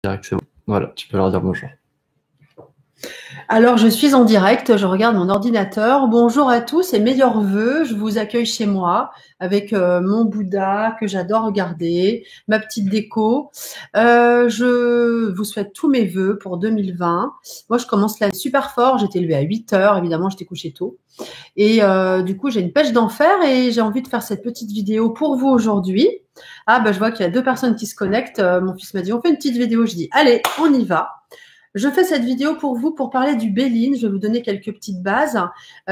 direct, c'est bon. Voilà, tu peux leur dire bonjour. Alors, je suis en direct, je regarde mon ordinateur. Bonjour à tous et meilleurs vœux. Je vous accueille chez moi avec mon Bouddha que j'adore regarder, ma petite déco. Je vous souhaite tous mes vœux pour 2020. Moi, je commence là super fort. J'étais levée à 8 heures, évidemment, j'étais couchée tôt. Et du coup, j'ai une pêche d'enfer et j'ai envie de faire cette petite vidéo pour vous aujourd'hui. Ah, bah, je vois qu'il y a 2 personnes qui se connectent. Mon fils m'a dit, on fait une petite vidéo. Je dis, allez, on y va. Je fais cette vidéo pour vous pour parler du Béline. Je vais vous donner quelques petites bases.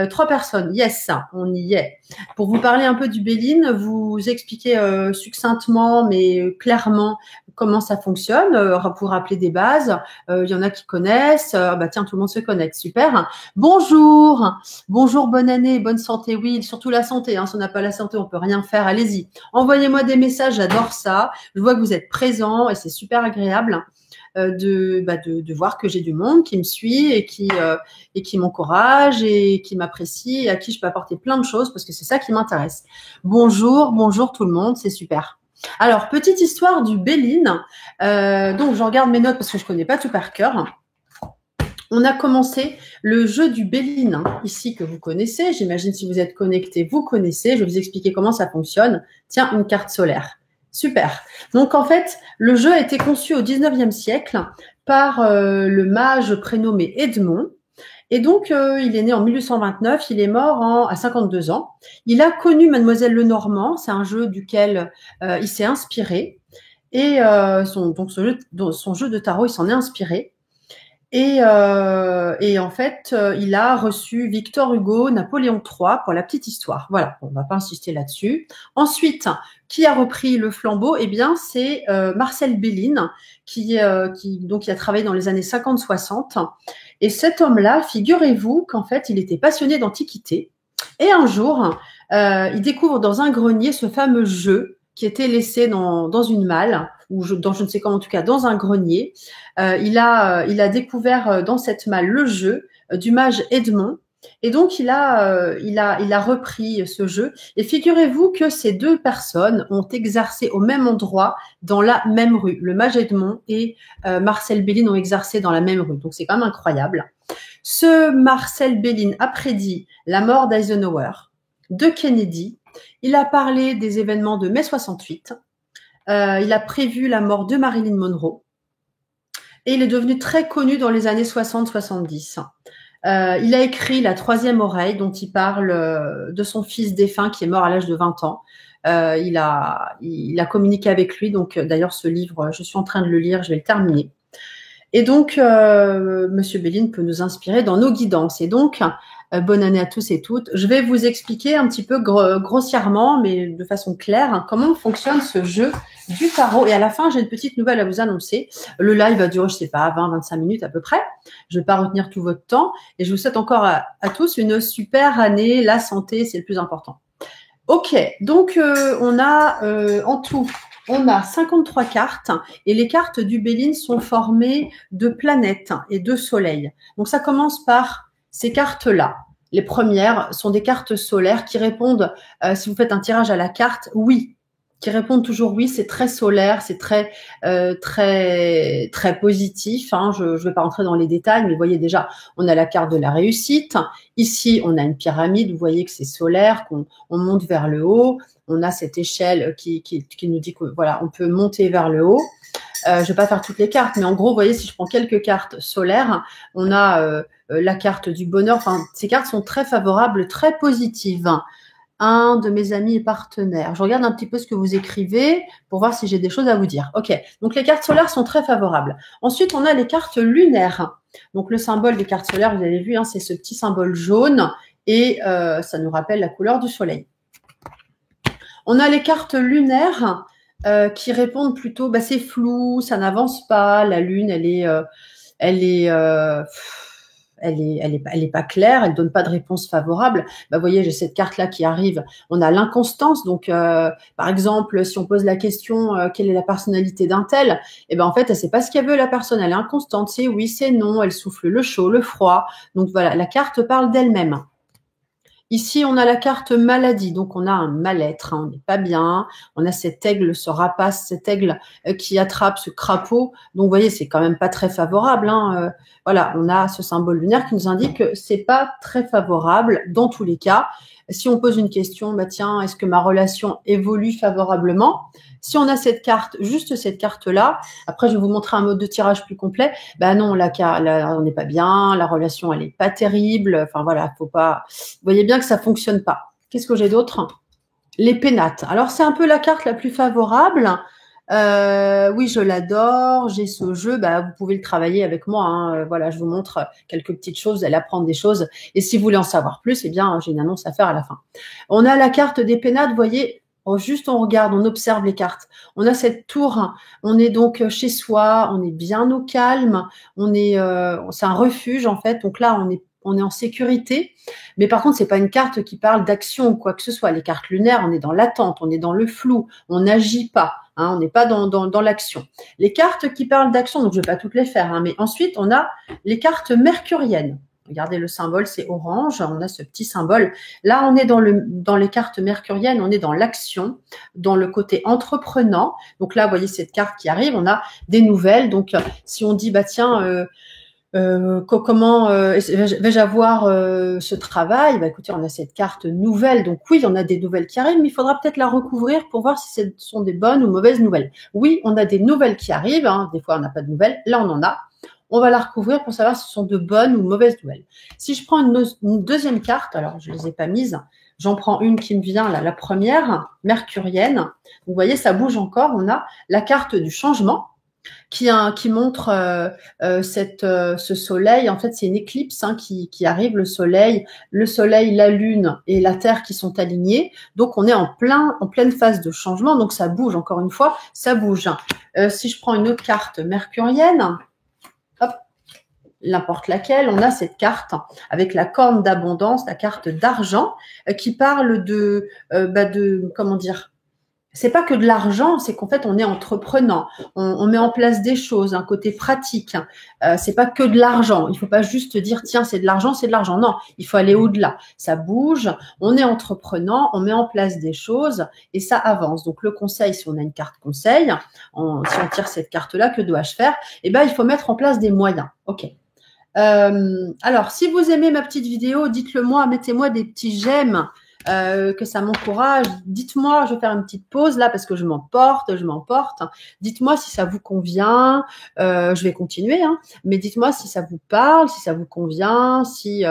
3 personnes, yes, on y est. Pour vous parler un peu du Béline, vous expliquer succinctement mais clairement comment ça fonctionne, pour rappeler des bases. Il y en a qui connaissent. Bah tiens, tout le monde se connecte, super. Bonjour, bonjour, bonne année, bonne santé. Oui, surtout la santé. Hein. Si on n'a pas la santé, on peut rien faire. Allez-y, envoyez-moi des messages, j'adore ça. Je vois que vous êtes présents et c'est super agréable. De voir que j'ai du monde qui me suit et qui m'encourage et qui m'apprécie et à qui je peux apporter plein de choses parce que c'est ça qui m'intéresse. Bonjour tout le monde, c'est super. Alors, petite histoire du Béline. Donc, je regarde mes notes parce que je connais pas tout par cœur. On a commencé le jeu du Béline, ici que vous connaissez. J'imagine si vous êtes connecté, vous connaissez. Je vais vous expliquer comment ça fonctionne. Tiens, une carte solaire. Super. Donc, en fait, le jeu a été conçu au 19e siècle par le mage prénommé Edmond. Et donc, il est né en 1829, il est mort à 52 ans. Il a connu Mademoiselle Lenormand, c'est un jeu duquel il s'est inspiré. Et son jeu de tarot, il s'en est inspiré. Et en fait, il a reçu Victor Hugo, Napoléon III pour la petite histoire. Voilà, on ne va pas insister là-dessus. Ensuite, qui a repris le flambeau? Eh bien, c'est Marcel Béline, qui a travaillé dans les années 50-60. Et cet homme-là, figurez-vous qu'en fait, il était passionné d'antiquité. Et un jour, il découvre dans un grenier ce fameux jeu qui était laissé dans une malle, dans je ne sais comment, en tout cas dans un grenier. Il a découvert dans cette malle le jeu du mage Edmond. Et donc, il a repris ce jeu. Et figurez-vous que ces 2 personnes ont exercé au même endroit, dans la même rue. Le mage Edmond et Marcel Béline ont exercé dans la même rue. Donc, c'est quand même incroyable. Ce Marcel Béline a prédit la mort d'Eisenhower, de Kennedy. Il a parlé des événements de mai 68. Il a prévu la mort de Marilyn Monroe. Et il est devenu très connu dans les années 60-70. Il a écrit La troisième oreille, dont il parle de son fils défunt qui est mort à l'âge de 20 ans. Il a communiqué avec lui. Donc, d'ailleurs, ce livre, je suis en train de le lire, je vais le terminer. Et donc, Monsieur Béline peut nous inspirer dans nos guidances. Et donc, bonne année à tous et toutes. Je vais vous expliquer un petit peu grossièrement, mais de façon claire, comment fonctionne ce jeu du tarot. Et à la fin, j'ai une petite nouvelle à vous annoncer. Le live va durer, je sais pas, 20-25 minutes à peu près. Je vais pas retenir tout votre temps. Et je vous souhaite encore à tous une super année. La santé, c'est le plus important. Ok, donc on a en tout, on a 53 cartes et les cartes du Béline sont formées de planètes et de soleils. Donc ça commence par ces cartes-là. Les premières sont des cartes solaires qui répondent, si vous faites un tirage à la carte, oui, qui répondent toujours oui, c'est très solaire, c'est très positif. Hein. Je ne vais pas rentrer dans les détails, mais vous voyez déjà, on a la carte de la réussite. Ici, on a une pyramide, vous voyez que c'est solaire, qu'on monte vers le haut. On a cette échelle qui nous dit que voilà, on peut monter vers le haut. Je vais pas faire toutes les cartes, mais en gros, vous voyez, si je prends quelques cartes solaires, on a la carte du bonheur. Enfin, ces cartes sont très favorables, très positives. Un de mes amis et partenaires. Je regarde un petit peu ce que vous écrivez pour voir si j'ai des choses à vous dire. Ok, donc les cartes solaires sont très favorables. Ensuite, on a les cartes lunaires. Donc le symbole des cartes solaires, vous avez vu, hein, c'est ce petit symbole jaune et ça nous rappelle la couleur du soleil. On a les cartes lunaires qui répondent plutôt, bah, c'est flou, ça n'avance pas, la lune, elle est pas claire, elle donne pas de réponse favorable. Bah, vous voyez, j'ai cette carte-là qui arrive. On a l'inconstance. Donc, par exemple, si on pose la question, quelle est la personnalité d'un tel? Eh ben, en fait, elle sait pas ce qu'elle veut, la personne. Elle est inconstante. C'est oui, c'est non. Elle souffle le chaud, le froid. Donc, voilà, la carte parle d'elle-même. Ici, on a la carte maladie, donc on a un mal-être, hein, on n'est pas bien. On a cet aigle, ce rapace, cet aigle qui attrape ce crapaud. Donc, vous voyez, c'est quand même pas très favorable. Hein. Voilà, on a ce symbole lunaire qui nous indique que c'est pas très favorable dans tous les cas. Si on pose une question, bah tiens, est-ce que ma relation évolue favorablement? Si on a cette carte, juste cette carte-là, après je vais vous montrer un mode de tirage plus complet. Ben non, on n'est pas bien, la relation elle est pas terrible. Enfin voilà, faut pas. Vous voyez bien que ça fonctionne pas. Qu'est-ce que j'ai d'autre? Les pénates. Alors c'est un peu la carte la plus favorable. Oui, je l'adore. J'ai ce jeu. Bah, vous pouvez le travailler avec moi. Hein. Voilà, je vous montre quelques petites choses. Vous allez apprendre des choses. Et si vous voulez en savoir plus, eh bien, j'ai une annonce à faire à la fin. On a la carte des pénates. Vous voyez, juste on regarde, on observe les cartes. On a cette tour. On est donc chez soi. On est bien au calme. C'est un refuge en fait. Donc là, on est en sécurité. Mais par contre, c'est pas une carte qui parle d'action ou quoi que ce soit. Les cartes lunaires, on est dans l'attente, on est dans le flou, on n'agit pas. Hein, on n'est pas dans l'action. Les cartes qui parlent d'action, donc je vais pas toutes les faire, hein, mais ensuite on a les cartes mercuriennes. Regardez le symbole, c'est orange. On a ce petit symbole. Là, on est dans les cartes mercuriennes, on est dans l'action, dans le côté entreprenant. Donc là, vous voyez cette carte qui arrive, on a des nouvelles. Donc si on dit bah tiens, comment vais-je avoir ce travail? Bah écoutez, on a cette carte nouvelle, donc oui, on a des nouvelles qui arrivent, mais il faudra peut-être la recouvrir pour voir si ce sont des bonnes ou mauvaises nouvelles. Oui, on a des nouvelles qui arrivent, hein. Des fois on n'a pas de nouvelles, là on en a. On va la recouvrir pour savoir si ce sont de bonnes ou mauvaises nouvelles. Si je prends une deuxième carte, alors je ne les ai pas mises, j'en prends une qui me vient là, la première, mercurienne. Vous voyez, ça bouge encore, on a la carte du changement qui montre ce soleil. En fait, c'est une éclipse hein, qui arrive, le soleil, la lune et la terre qui sont alignés. Donc, on est en pleine phase de changement. Donc, ça bouge. Encore une fois, ça bouge. Si je prends une autre carte mercurienne, hop, n'importe laquelle, on a cette carte avec la corne d'abondance, la carte d'argent, qui parle de comment dire. C'est pas que de l'argent, c'est qu'en fait on est entreprenant, on met en place des choses, un côté pratique. C'est pas que de l'argent. Il faut pas juste dire tiens c'est de l'argent, c'est de l'argent. Non, il faut aller au-delà. Ça bouge, on est entreprenant, on met en place des choses et ça avance. Donc le conseil, si on a une carte conseil, si on tire cette carte-là, que dois-je faire? Eh ben il faut mettre en place des moyens. Ok. Alors si vous aimez ma petite vidéo, dites-le moi, mettez-moi des petits j'aime. Que ça m'encourage. Dites-moi, je vais faire une petite pause là parce que je m'emporte. Dites-moi si ça vous convient. Je vais continuer, hein, mais dites-moi si ça vous parle, si ça vous convient, si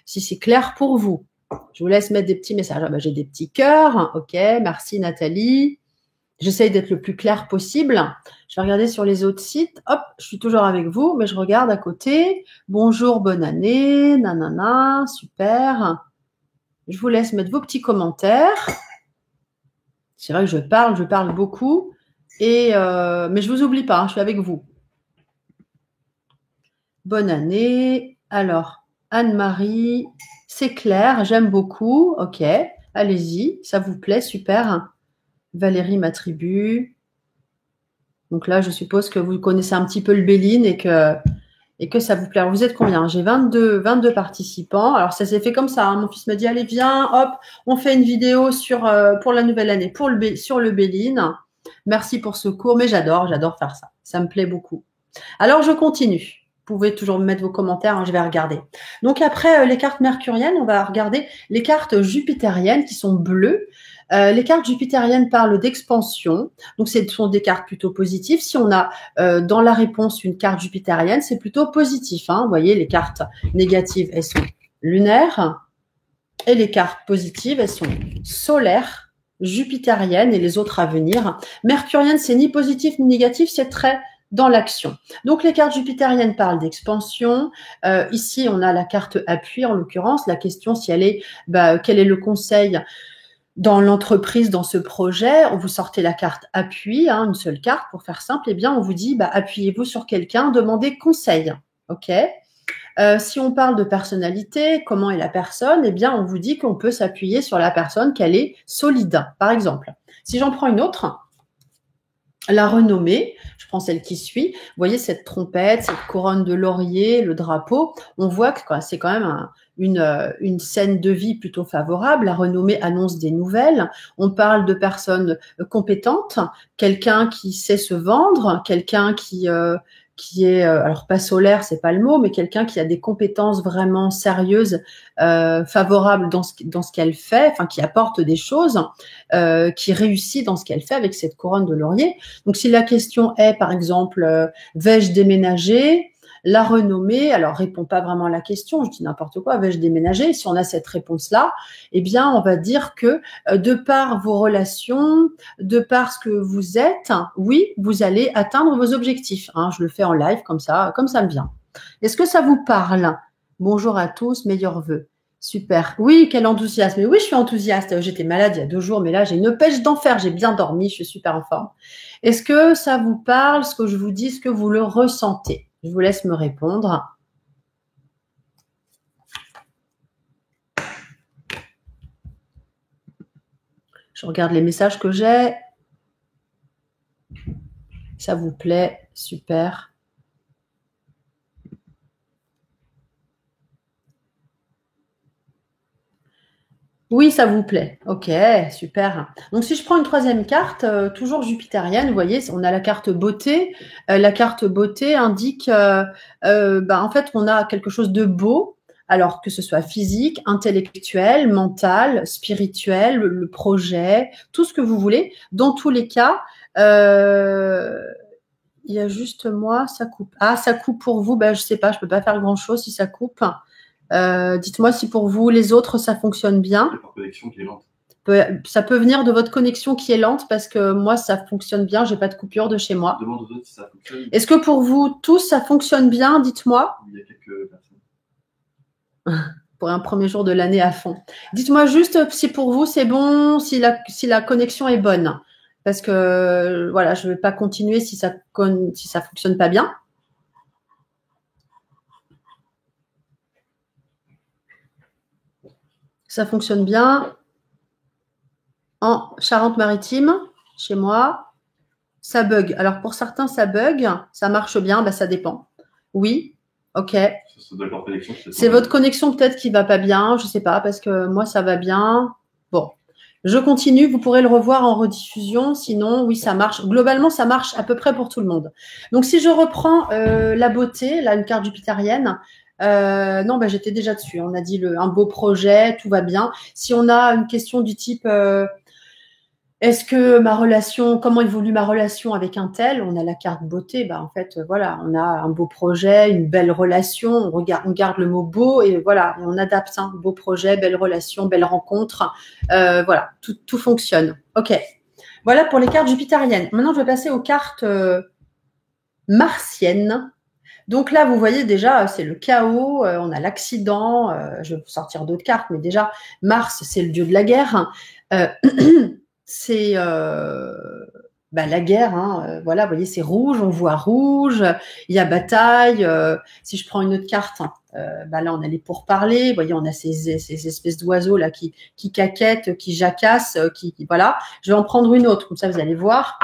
c'est clair pour vous. Je vous laisse mettre des petits messages. Ah, bah, j'ai des petits cœurs. Ok, merci Nathalie. J'essaye d'être le plus clair possible. Je vais regarder sur les autres sites. Hop, je suis toujours avec vous, mais je regarde à côté. Bonjour, bonne année, nanana, super. Je vous laisse mettre vos petits commentaires. C'est vrai que je parle beaucoup. Mais je ne vous oublie pas, hein, je suis avec vous. Bonne année. Alors, Anne-Marie, c'est clair, j'aime beaucoup. Ok, allez-y, ça vous plaît, super. Valérie m'attribue. Donc là, je suppose que vous connaissez un petit peu le Béline et que ça vous plaît. Alors, vous êtes combien? J'ai 22 participants. Alors, ça s'est fait comme ça. Hein. Mon fils me dit, allez, viens, hop, on fait une vidéo pour la nouvelle année, sur le Béline. Merci pour ce cours, mais j'adore faire ça. Ça me plaît beaucoup. Alors, je continue. Vous pouvez toujours me mettre vos commentaires, hein, je vais regarder. Donc, après les cartes mercuriennes, on va regarder les cartes jupitériennes qui sont bleues. Les cartes jupitériennes parlent d'expansion, donc ce sont des cartes plutôt positives. Si on a dans la réponse une carte jupitérienne, c'est plutôt positif. Hein. Vous voyez, les cartes négatives, elles sont lunaires, et les cartes positives, elles sont solaires, jupitériennes et les autres à venir. Mercurienne, c'est ni positif ni négatif, c'est très dans l'action. Donc, les cartes jupitériennes parlent d'expansion. Ici, on a la carte appui, en l'occurrence. La question, si elle est, quel est le conseil dans l'entreprise, dans ce projet? On vous sortez la carte appui, hein, une seule carte pour faire simple. Eh bien, on vous dit, appuyez-vous sur quelqu'un, demandez conseil. Ok. Si on parle de personnalité, comment est la personne? Eh bien, on vous dit qu'on peut s'appuyer sur la personne, qu'elle est solide, par exemple. Si j'en prends une autre, la renommée, je prends celle qui suit. Vous voyez cette trompette, cette couronne de laurier, le drapeau. On voit que c'est quand même une scène de vie plutôt favorable. La renommée annonce des nouvelles. On parle de personnes compétentes, quelqu'un qui sait se vendre, quelqu'un qui est, alors pas solaire, c'est pas le mot, mais quelqu'un qui a des compétences vraiment sérieuses, favorables dans ce qu'elle fait, enfin qui apporte des choses, qui réussit dans ce qu'elle fait avec cette couronne de laurier. Donc si la question est par exemple, vais-je déménager? La renommée, alors répond pas vraiment à la question, je dis n'importe quoi, vais-je déménager? Si on a cette réponse-là, eh bien on va dire que de par vos relations, de par ce que vous êtes, oui, vous allez atteindre vos objectifs. Hein, je le fais en live comme ça me vient. Est-ce que ça vous parle? Bonjour à tous, meilleurs vœux. Super. Oui, quel enthousiasme. Oui, je suis enthousiaste. J'étais malade il y a 2 jours, mais là, j'ai une pêche d'enfer. J'ai bien dormi, je suis super en forme. Est-ce que ça vous parle, ce que je vous dis, ce que vous le ressentez? Je vous laisse me répondre. Je regarde les messages que j'ai. Ça vous plaît? Super. Oui, ça vous plaît. Ok, super. Donc, si je prends une troisième carte, toujours jupitérienne, vous voyez, on a la carte beauté. La carte beauté indique, en fait, on a quelque chose de beau, alors que ce soit physique, intellectuel, mental, spirituel, le projet, tout ce que vous voulez. Dans tous les cas, il y a juste moi, ça coupe. Ah, ça coupe pour vous, je sais pas, je peux pas faire grand-chose si ça coupe. Dites-moi si pour vous, les autres, ça fonctionne bien. C'est par connexion qui est lente. Ça peut venir de votre connexion qui est lente parce que moi, ça fonctionne bien. J'ai pas de coupure de chez moi. Demande aux autres si ça fonctionne. Est-ce que pour vous tous, ça fonctionne bien? Dites-moi. Il y a quelques personnes. Pour un premier jour de l'année à fond. Dites-moi juste si pour vous, c'est bon, si la connexion est bonne. Parce que, voilà, je ne vais pas continuer si ça fonctionne pas bien. Ça fonctionne bien en Charente-Maritime, chez moi. Ça bug. Alors, pour certains, ça bug. Ça marche bien. Ça dépend. Oui. OK. C'est votre connexion peut-être qui va pas bien. Je sais pas parce que moi, ça va bien. Bon. Je continue. Vous pourrez le revoir en rediffusion. Sinon, oui, ça marche. Globalement, ça marche à peu près pour tout le monde. Donc, si je reprends la beauté, là, une carte jupitérienne, non, j'étais déjà dessus. On a dit un beau projet, tout va bien. Si on a une question du type est-ce que comment évolue ma relation avec un tel? On a la carte beauté. En fait, voilà, on a un beau projet, une belle relation. On garde le mot beau et voilà, on adapte. Hein, beau projet, belle relation, belle rencontre. Voilà, tout fonctionne. Ok. Voilà pour les cartes jupitériennes. Maintenant, je vais passer aux cartes martiennes. Donc là, vous voyez déjà, c'est le chaos, on a l'accident. Je vais vous sortir d'autres cartes, mais déjà, Mars, c'est le dieu de la guerre. C'est la guerre. Hein, voilà, vous voyez, c'est rouge, on voit rouge. Il y a bataille. Si je prends une autre carte, là, on a les pourparlers. Vous voyez, on a ces espèces d'oiseaux là qui caquettent, qui jacassent, voilà. Je vais en prendre une autre, comme ça, vous allez voir.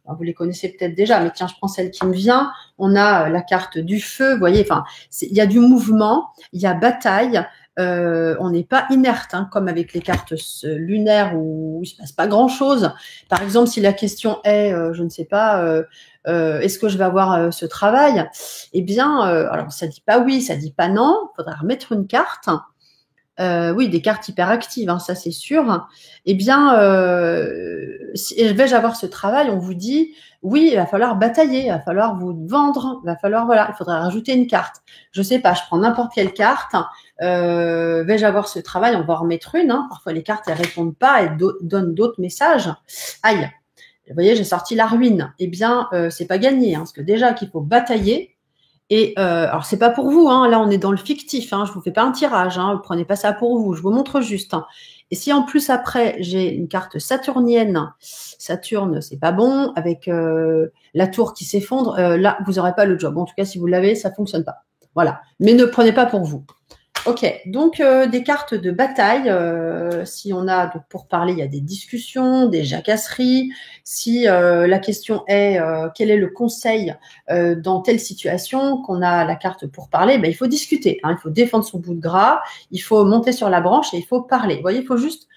Vous les connaissez peut-être déjà, mais tiens, je prends celle qui me vient. On a la carte du feu, vous voyez. Enfin, il y a du mouvement, il y a bataille. On n'est pas inerte, hein, comme avec les cartes lunaires où il se passe pas grand-chose. Par exemple, si la question est, je ne sais pas, est-ce que je vais avoir ce travail? Eh bien, alors ça dit pas oui, ça dit pas non. Il faudra remettre une carte. Oui, des cartes hyperactives, hein, ça c'est sûr. Eh bien, vais-je avoir ce travail? On vous dit, oui, il va falloir batailler, il va falloir vous vendre, il va falloir, voilà, il faudrait rajouter une carte. Je sais pas, je prends n'importe quelle carte. Vais-je avoir ce travail? On va en remettre une. Hein. Parfois, les cartes, elles répondent pas, elles donnent d'autres messages. Aïe, vous voyez, j'ai sorti la ruine. Eh bien, c'est pas gagné, hein, parce que déjà qu'il faut batailler. Et alors c'est pas pour vous, hein, là on est dans le fictif, hein, je vous fais pas un tirage, hein, prenez pas ça pour vous, je vous montre juste. Hein. Et si en plus après j'ai une carte saturnienne, Saturne c'est pas bon, avec la tour qui s'effondre, là vous aurez pas le job. En tout cas si vous l'avez, ça fonctionne pas. Voilà, mais ne prenez pas pour vous. Ok, donc des cartes de bataille. Si on a, donc pour parler, il y a des discussions, des jacasseries. Si la question est quel est le conseil dans telle situation, qu'on a la carte pour parler, ben, il faut discuter. Hein, il faut défendre son bout de gras, il faut monter sur la branche et il faut parler. Vous voyez, il faut juste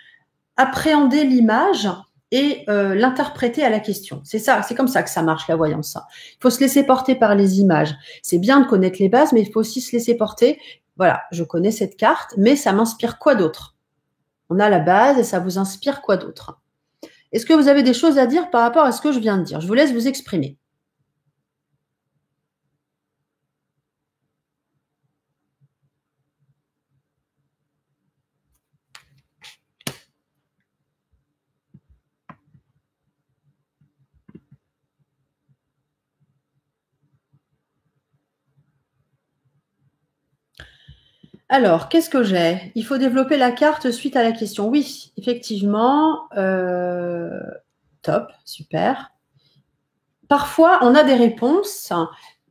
appréhender l'image et l'interpréter à la question. C'est ça, c'est comme ça que ça marche la voyance. Il faut se laisser porter par les images. C'est bien de connaître les bases, mais il faut aussi se laisser porter. Voilà, je connais cette carte, mais ça m'inspire quoi d'autre? On a la base et ça vous inspire quoi d'autre? Est-ce que vous avez des choses à dire par rapport à ce que je viens de dire? Je vous laisse vous exprimer. Alors, qu'est-ce que j'ai? Il faut développer la carte suite à la question. Oui, effectivement. Top, super. Parfois, on a des réponses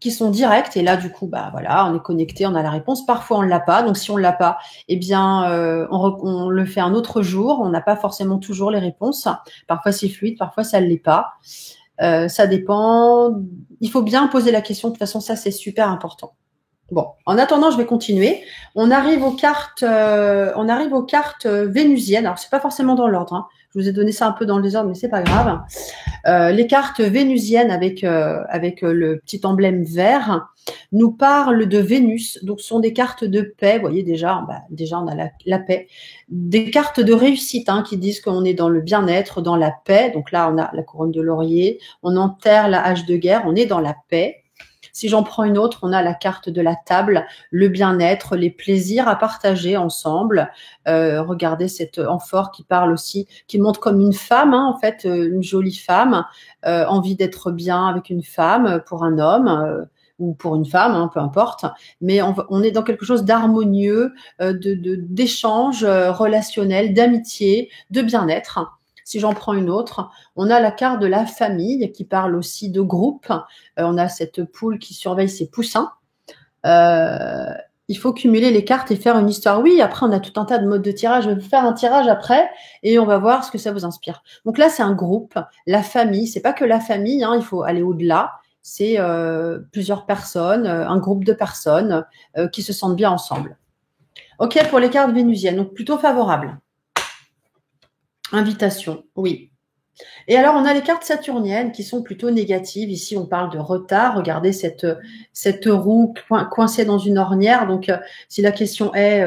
qui sont directes et là, du coup, bah voilà, on est connecté, on a la réponse. Parfois, on ne l'a pas. Donc, si on ne l'a pas, eh bien, on le fait un autre jour. On n'a pas forcément toujours les réponses. Parfois, c'est fluide, parfois, ça ne l'est pas. Ça dépend. Il faut bien poser la question. De toute façon, ça, c'est super important. Bon, en attendant, je vais continuer. On arrive aux cartes vénusiennes. Alors, c'est pas forcément dans l'ordre. Hein. Je vous ai donné ça un peu dans le désordre, mais c'est pas grave. Les cartes vénusiennes avec le petit emblème vert nous parlent de Vénus. Donc, ce sont des cartes de paix. Vous voyez déjà, déjà on a la paix. Des cartes de réussite hein, qui disent qu'on est dans le bien-être, dans la paix. Donc là, on a la couronne de laurier. On enterre la hache de guerre. On est dans la paix. Si j'en prends une autre, on a la carte de la table, le bien-être, les plaisirs à partager ensemble. Regardez cette amphore qui parle aussi, qui montre comme une femme, hein, en fait, une jolie femme, envie d'être bien avec une femme pour un homme. Ou pour une femme, hein, peu importe, mais on est dans quelque chose d'harmonieux, d'échange relationnel, d'amitié, de bien-être. Si j'en prends une autre, on a la carte de la famille qui parle aussi de groupe. On a cette poule qui surveille ses poussins. Il faut cumuler les cartes et faire une histoire. Oui, après, on a tout un tas de modes de tirage. Je vais vous faire un tirage après et on va voir ce que ça vous inspire. Donc là, c'est un groupe, la famille. C'est pas que la famille, hein, il faut aller au-delà. C'est plusieurs personnes, un groupe de personnes qui se sentent bien ensemble. OK pour les cartes vénusiennes, donc plutôt favorable. Invitation, oui. Et alors, on a les cartes saturniennes qui sont plutôt négatives. Ici, on parle de retard. Regardez cette roue coincée dans une ornière. Donc, si la question est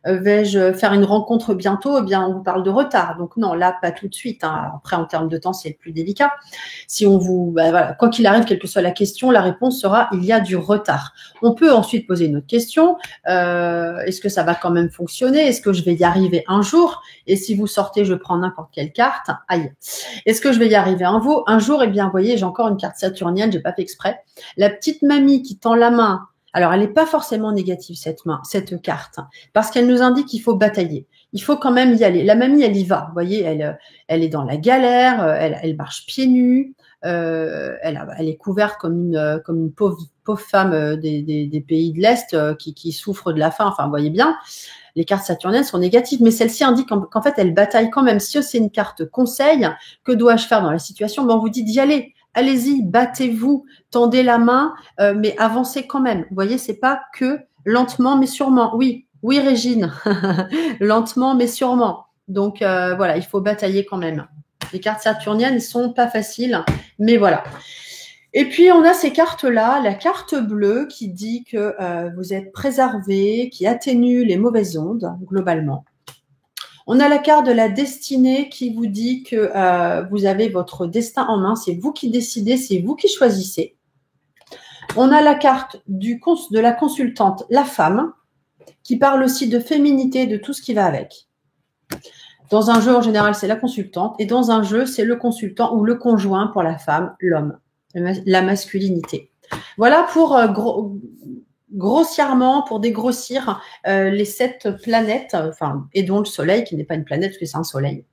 vais-je faire une rencontre bientôt, eh bien, on vous parle de retard. Donc, non, là, pas tout de suite. Hein. Après, en termes de temps, c'est plus délicat. Si on vous, voilà, quoi qu'il arrive, quelle que soit la question, la réponse sera il y a du retard. On peut ensuite poser une autre question. Est-ce que ça va quand même fonctionner? Est-ce que je vais y arriver un jour? Et si vous sortez, je prends n'importe quelle carte. Aïe. Est-ce que je vais y arriver un jour? Eh bien, vous voyez, j'ai encore une carte saturnienne, j'ai pas fait exprès. La petite mamie qui tend la main. Alors, elle n'est pas forcément négative, cette carte, parce qu'elle nous indique qu'il faut batailler. Il faut quand même y aller. La mamie, elle y va. Vous voyez, elle est dans la galère, elle marche pieds nus, elle est couverte comme une pauvre femme des pays de l'Est qui souffre de la faim. Enfin, vous voyez bien. Les cartes saturniennes sont négatives, mais celle-ci indique qu'en fait, elle bataille quand même. Si c'est une carte conseil, que dois-je faire dans la situation? On vous dit d'y aller. Allez-y, battez-vous, tendez la main, mais avancez quand même. Vous voyez, c'est pas que lentement mais sûrement. Oui, oui, Régine, lentement mais sûrement. Donc voilà, il faut batailler quand même. Les cartes saturniennes ne sont pas faciles, mais voilà. Et puis, on a ces cartes-là, la carte bleue qui dit que vous êtes préservé, qui atténue les mauvaises ondes, globalement. On a la carte de la destinée qui vous dit que vous avez votre destin en main, c'est vous qui décidez, c'est vous qui choisissez. On a la carte de la consultante, la femme, qui parle aussi de féminité, de tout ce qui va avec. Dans un jeu, en général, c'est la consultante, et dans un jeu, c'est le consultant ou le conjoint pour la femme, l'homme. La masculinité. Voilà pour grossièrement, pour dégrossir les 7 planètes, et dont le Soleil, qui n'est pas une planète, parce que c'est un Soleil.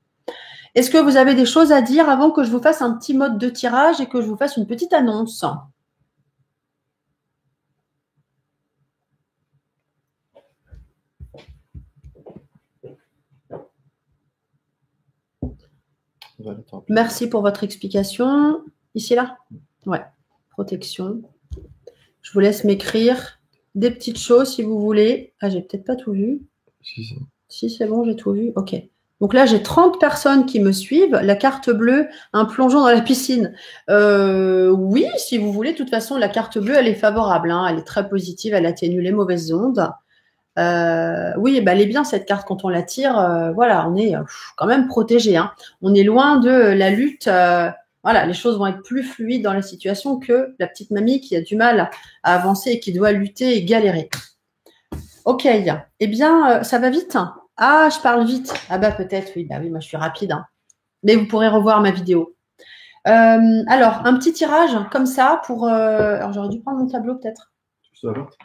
Est-ce que vous avez des choses à dire avant que je vous fasse un petit mode de tirage et que je vous fasse une petite annonce? Ouais, attends. Merci pour votre explication. Ici, là? Ouais. Protection. Je vous laisse m'écrire des petites choses si vous voulez. Ah, j'ai peut-être pas tout vu. Si, c'est bon, j'ai tout vu. OK. Donc là, j'ai 30 personnes qui me suivent. La carte bleue, un plongeon dans la piscine. Oui, si vous voulez. De toute façon, la carte bleue, elle est favorable. Hein. Elle est très positive. Elle atténue les mauvaises ondes. Oui, bah, elle est bien cette carte quand on la tire. Voilà, on est quand même protégé. Hein. On est loin de la lutte. Voilà, les choses vont être plus fluides dans la situation que la petite mamie qui a du mal à avancer et qui doit lutter et galérer. Ok, eh bien, ça va vite. Ah, je parle vite. Ah bah peut-être, oui, bah oui, moi je suis rapide. Hein. Mais vous pourrez revoir ma vidéo. Alors, un petit tirage comme ça pour. Alors j'aurais dû prendre mon tableau peut-être.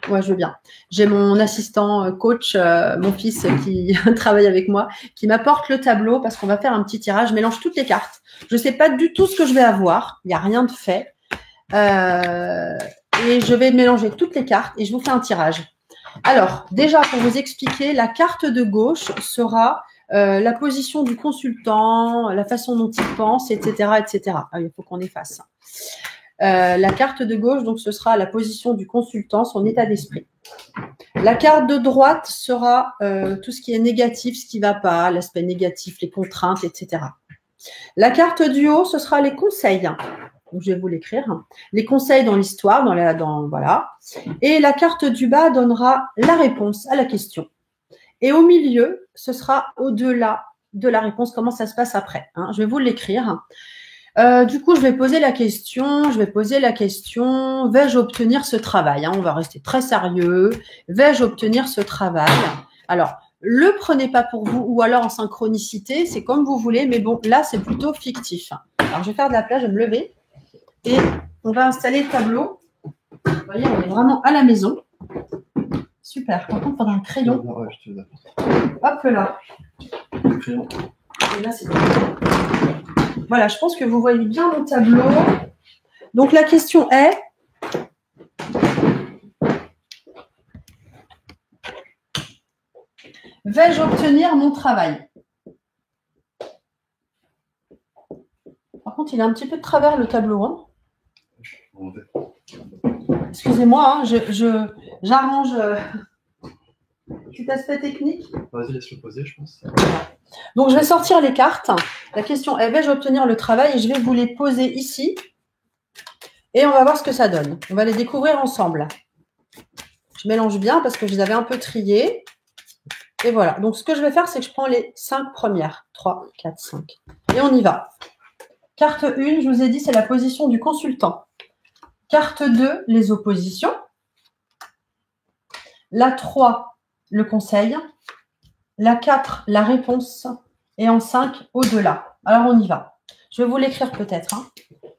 Ouais, je veux bien. J'ai mon assistant coach, mon fils qui travaille avec moi, qui m'apporte le tableau parce qu'on va faire un petit tirage. Je mélange toutes les cartes. Je ne sais pas du tout ce que je vais avoir. Il n'y a rien de fait. Et je vais mélanger toutes les cartes et je vous fais un tirage. Alors, déjà, pour vous expliquer, la carte de gauche sera la position du consultant, la façon dont il pense, etc., etc. Ah, il faut qu'on efface. La carte de gauche, donc, ce sera la position du consultant, son état d'esprit. La carte de droite sera tout ce qui est négatif, ce qui ne va pas, l'aspect négatif, les contraintes, etc. La carte du haut, ce sera les conseils. Donc, je vais vous l'écrire. Les conseils dans l'histoire, voilà. Et la carte du bas donnera la réponse à la question. Et au milieu, ce sera au-delà de la réponse, comment ça se passe après. Hein. Je vais vous l'écrire. Du coup, je vais poser la question, vais-je obtenir ce travail? Hein, on va rester très sérieux. Vais-je obtenir ce travail? Alors, le prenez pas pour vous ou alors en synchronicité, c'est comme vous voulez, mais bon, là, c'est plutôt fictif. Alors, je vais faire de la place, je vais me lever et on va installer le tableau. Vous voyez, on est vraiment à la maison. Super. Par contre, il faudra un crayon. Ouais, je te le Hop là. crayon. Et là, c'est bon. Voilà, je pense que vous voyez bien mon tableau. Donc, la question est, vais-je obtenir mon travail? Par contre, il a un petit peu de travers le tableau. Hein. Excusez-moi, hein, j'arrange cet aspect technique. Vas-y, laisse-le poser, je pense. Donc, je vais sortir les cartes. La question est, vais-je obtenir le travail? Et je vais vous les poser ici. Et on va voir ce que ça donne. On va les découvrir ensemble. Je mélange bien parce que je les avais un peu triés. Et voilà. Donc, ce que je vais faire, c'est que je prends les 5 premières. 3, 4, 5. Et on y va. Carte 1, je vous ai dit, c'est la position du consultant. Carte 2, les oppositions. La 3, le conseil. La 4, la réponse. Et en 5, au-delà. Alors, on y va. Je vais vous l'écrire peut-être. Hein.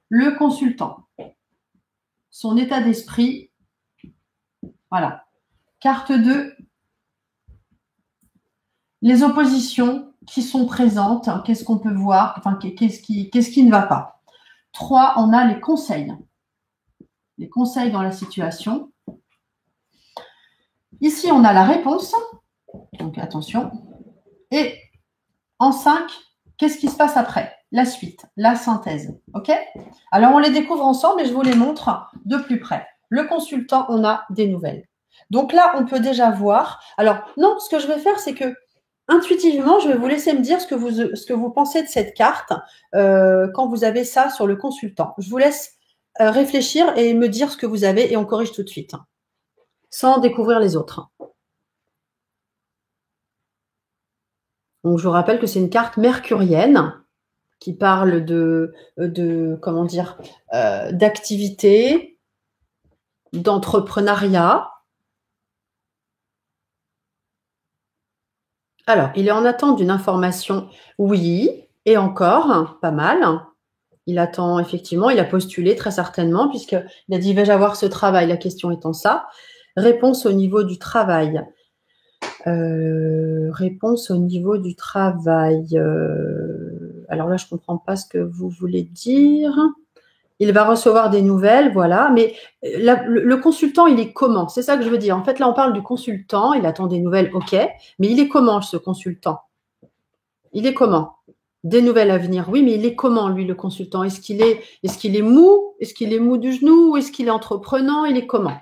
Le consultant. Son état d'esprit. Voilà. Carte 2. Les oppositions qui sont présentes. Qu'est-ce qu'on peut voir? Enfin, qu'est-ce qui ne va pas? 3, on a les conseils. Les conseils dans la situation. Ici, on a la réponse. Donc, attention. Et en 5, qu'est-ce qui se passe après? La suite, la synthèse. OK? Alors, on les découvre ensemble et je vous les montre de plus près. Le consultant, on a des nouvelles. Donc là, on peut déjà voir. Alors, non, ce que je vais faire, c'est que intuitivement, je vais vous laisser me dire ce que vous pensez de cette carte quand vous avez ça sur le consultant. Je vous laisse réfléchir et me dire ce que vous avez et on corrige tout de suite, sans découvrir les autres. Donc, je vous rappelle que c'est une carte mercurienne qui parle comment dire, d'activité, d'entrepreneuriat. Alors, il est en attente d'une information, oui, et encore, pas mal. Il attend, effectivement, il a postulé très certainement, puisqu'il a dit, vais-je avoir ce travail? La question étant ça. Réponse au niveau du travail. Réponse au niveau du travail. Alors là, je ne comprends pas ce que vous voulez dire. Il va recevoir des nouvelles, voilà. Mais le consultant, il est comment? C'est ça que je veux dire. En fait, là, on parle du consultant. Il attend des nouvelles, ok. Mais il est comment, ce consultant? Il est comment? Des nouvelles à venir. Oui, mais il est comment, lui, le consultant? Est-ce qu'il est mou? Est-ce qu'il est mou du genou? Est-ce qu'il est entreprenant? Il est comment?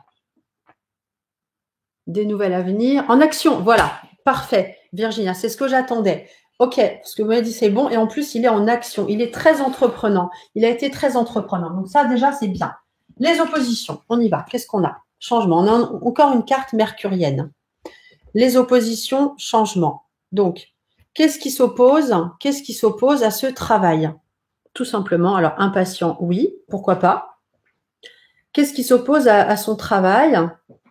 Des nouvelles à venir. En action, voilà. Parfait. Virginia, c'est ce que j'attendais. Ok, parce que vous m'avez dit c'est bon. Et en plus, il est en action. Il est très entreprenant. Il a été très entreprenant. Donc ça, déjà, c'est bien. Les oppositions, on y va. Qu'est-ce qu'on a? Changement. On a encore une carte mercurienne. Les oppositions, changement. Donc, qu'est-ce qui s'oppose? Qu'est-ce qui s'oppose à ce travail? Tout simplement. Alors, impatient, oui, pourquoi pas. Qu'est-ce qui s'oppose à son travail?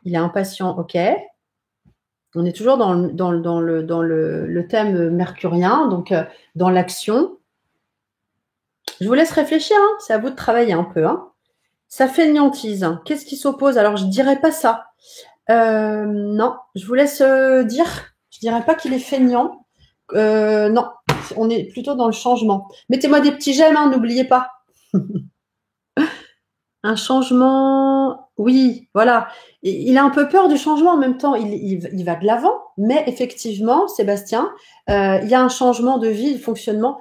Il est impatient, ok. On est toujours dans le thème mercurien, donc dans l'action. Je vous laisse réfléchir, hein, c'est à vous de travailler un peu. Hein. Ça fainéantise. Qu'est-ce qui s'oppose? Alors, je ne dirais pas ça. Non, je vous laisse dire. Je dirais pas qu'il est feignant. Non, on est plutôt dans le changement. Mettez-moi des petits j'aime, hein, n'oubliez pas. Un changement, oui, voilà. Il a un peu peur du changement en même temps. Il va de l'avant, mais effectivement, Sébastien, il y a un changement de vie, de fonctionnement,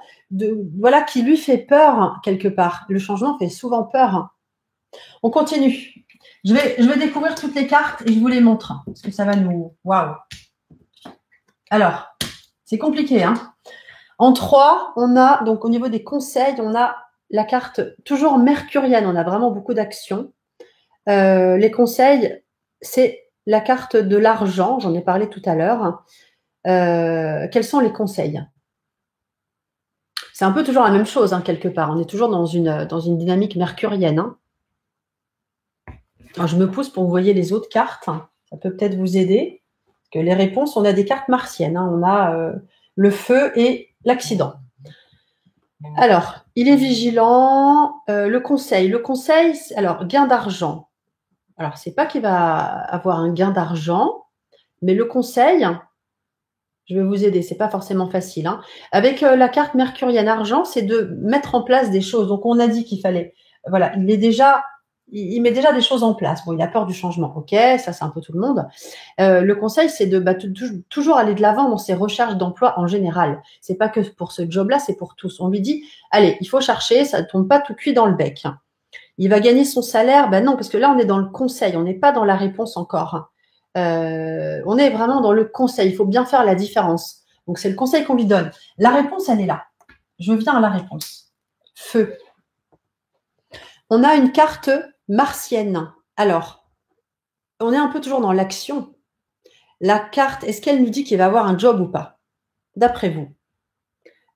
voilà, qui lui fait peur quelque part. Le changement fait souvent peur. On continue. Je vais découvrir toutes les cartes et je vous les montre parce que ça va nous. Waouh. Alors, c'est compliqué, hein. En 3, on a donc au niveau des conseils, on a la carte toujours mercurienne. On a vraiment beaucoup d'actions. Les conseils, c'est la carte de l'argent, j'en ai parlé tout à l'heure. Quels sont les conseils? C'est un peu toujours la même chose, hein, quelque part. On est toujours dans une dynamique mercurienne. Hein. Alors, je me pousse pour que vous voyez les autres cartes. Ça peut peut-être vous aider. Parce que les réponses, on a des cartes martiennes. Hein. On a le feu et l'accident. Alors, il est vigilant. Le conseil, alors, gain d'argent. Alors, c'est pas qu'il va avoir un gain d'argent, mais le conseil, je vais vous aider, c'est pas forcément facile. Hein. Avec la carte mercurienne argent, c'est de mettre en place des choses. Donc, on a dit qu'il fallait, voilà, il met déjà des choses en place. Bon, il a peur du changement, ok, ça c'est un peu tout le monde. Le conseil, c'est de toujours aller de l'avant dans ses recherches d'emploi en général. C'est pas que pour ce job-là, c'est pour tous. On lui dit, allez, il faut chercher, ça ne tombe pas tout cuit dans le bec. Il va gagner son salaire? Ben non, parce que là, on est dans le conseil, on n'est pas dans la réponse encore. On est vraiment dans le conseil, il faut bien faire la différence. Donc, c'est le conseil qu'on lui donne. La réponse, elle est là. Je viens à la réponse. Feu. On a une carte martienne. Alors, on est un peu toujours dans l'action. La carte, est-ce qu'elle nous dit qu'il va avoir un job ou pas? D'après vous?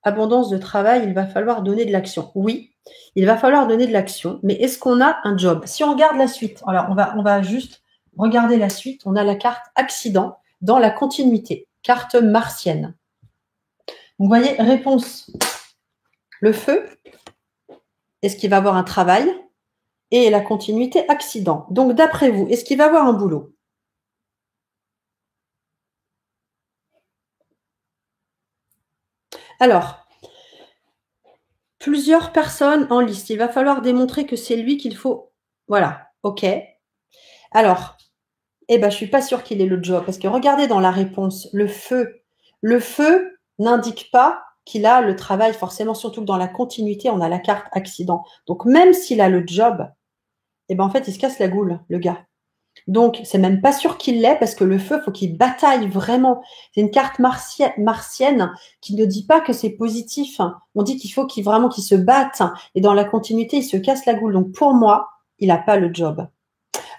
Abondance de travail, il va falloir donner de l'action. Oui, il va falloir donner de l'action, mais est-ce qu'on a un job? Si on regarde la suite, alors on va juste regarder la suite, on a la carte accident dans la continuité, carte martienne. Vous voyez, réponse, le feu, est-ce qu'il va avoir un travail? Et la continuité, accident. Donc d'après vous, est-ce qu'il va avoir un boulot? Alors, plusieurs personnes en liste. Il va falloir démontrer que c'est lui qu'il faut. Voilà, ok. Alors, je ne suis pas sûre qu'il ait le job. Parce que regardez dans la réponse, le feu. Le feu n'indique pas qu'il a le travail, forcément, surtout que dans la continuité, on a la carte accident. Donc, même s'il a le job, en fait, il se casse la goule, le gars. Donc, c'est même pas sûr qu'il l'ait parce que le feu, faut qu'il bataille vraiment. C'est une carte martienne qui ne dit pas que c'est positif. On dit qu'il faut qu'il se batte. Et dans la continuité, il se casse la goule. Donc, pour moi, il n'a pas le job.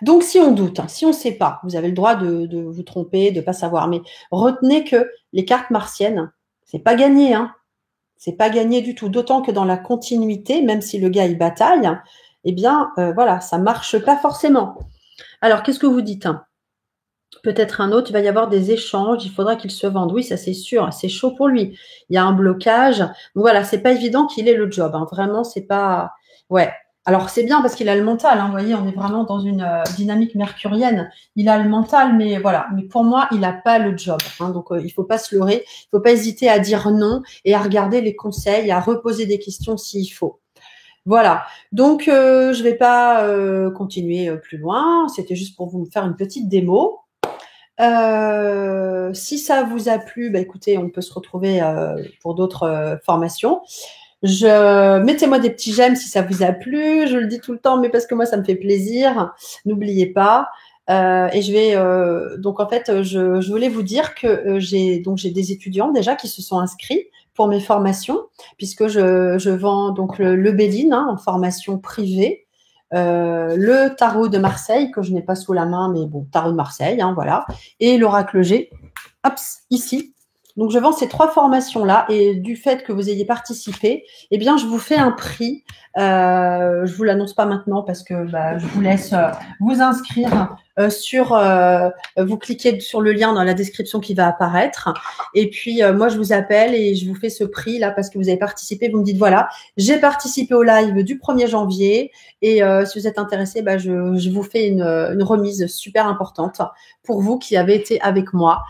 Donc, si on doute, si on ne sait pas, vous avez le droit de vous tromper, de ne pas savoir. Mais retenez que les cartes martiennes, c'est pas gagné. Hein. C'est pas gagné du tout. D'autant que dans la continuité, même si le gars, il bataille, voilà, ça marche pas forcément. Alors, qu'est-ce que vous dites? Peut-être un autre, il va y avoir des échanges, il faudra qu'il se vende. Oui, ça c'est sûr, c'est chaud pour lui. Il y a un blocage. Donc voilà, c'est pas évident qu'il ait le job. Hein. Vraiment, c'est pas. Ouais. Alors c'est bien parce qu'il a le mental. Hein. Vous voyez, on est vraiment dans une dynamique mercurienne. Il a le mental, mais voilà. Mais pour moi, il n'a pas le job. Hein. Donc il faut pas se leurrer. Il faut pas hésiter à dire non et à regarder les conseils, à reposer des questions s'il faut. Voilà, donc je ne vais pas continuer plus loin, c'était juste pour vous faire une petite démo. Si ça vous a plu, bah écoutez, on peut se retrouver pour d'autres formations. Mettez-moi des petits j'aime si ça vous a plu. Je le dis tout le temps, mais parce que moi ça me fait plaisir. N'oubliez pas. Et je vais donc en fait, je voulais vous dire que j'ai des étudiants déjà qui se sont inscrits pour mes formations, puisque je vends donc le Béline en formation privée. Le tarot de Marseille, que je n'ai pas sous la main, mais bon, tarot de Marseille, hein, voilà, et l'oracle G, hop, ici. Donc, je vends ces 3 formations-là, et du fait que vous ayez participé, eh bien, je vous fais un prix. Je vous l'annonce pas maintenant parce que je vous laisse vous inscrire vous cliquez sur le lien dans la description qui va apparaître. Et puis, moi, je vous appelle et je vous fais ce prix là parce que vous avez participé. Vous me dites, voilà, j'ai participé au live du 1er janvier et si vous êtes intéressé, je vous fais une remise super importante pour vous qui avez été avec moi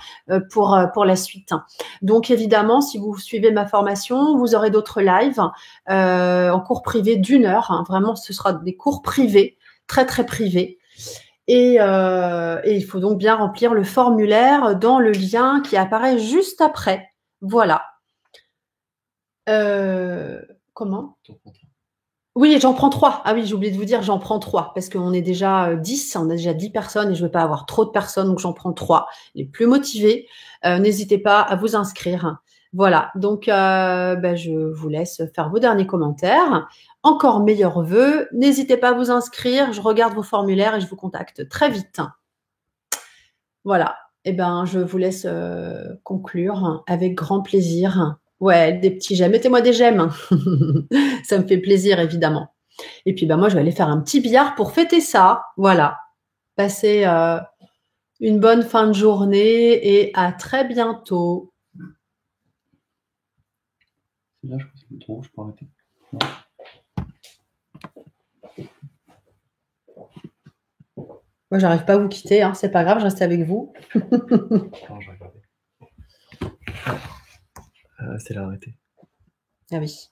pour la suite. Donc, évidemment, si vous suivez ma formation, vous aurez d'autres lives en cours privé d'1 heure. Hein. Vraiment, ce sera des cours privés, très, très privés. Et il faut donc bien remplir le formulaire dans le lien qui apparaît juste après. Voilà. Comment ? Oui, j'en prends 3. Ah oui, j'ai oublié de vous dire, j'en prends 3 parce qu'on est déjà 10, on a déjà 10 personnes et je ne veux pas avoir trop de personnes, donc j'en prends 3. Les plus motivés, n'hésitez pas à vous inscrire. Voilà, donc je vous laisse faire vos derniers commentaires. Encore meilleurs vœux. N'hésitez pas à vous inscrire. Je regarde vos formulaires et je vous contacte très vite. Voilà. Eh ben, je vous laisse conclure avec grand plaisir. Ouais, des petits j'aime. Mettez-moi des j'aime. Ça me fait plaisir, évidemment. Et puis, moi, je vais aller faire un petit billard pour fêter ça. Voilà. Passez une bonne fin de journée et à très bientôt. C'est là, je pense que c'est trop, je peux arrêter. Non. Moi, j'arrive pas à vous quitter, hein. C'est pas grave, je reste avec vous. Non, je vais regarder. C'est là, arrêter. Ah oui.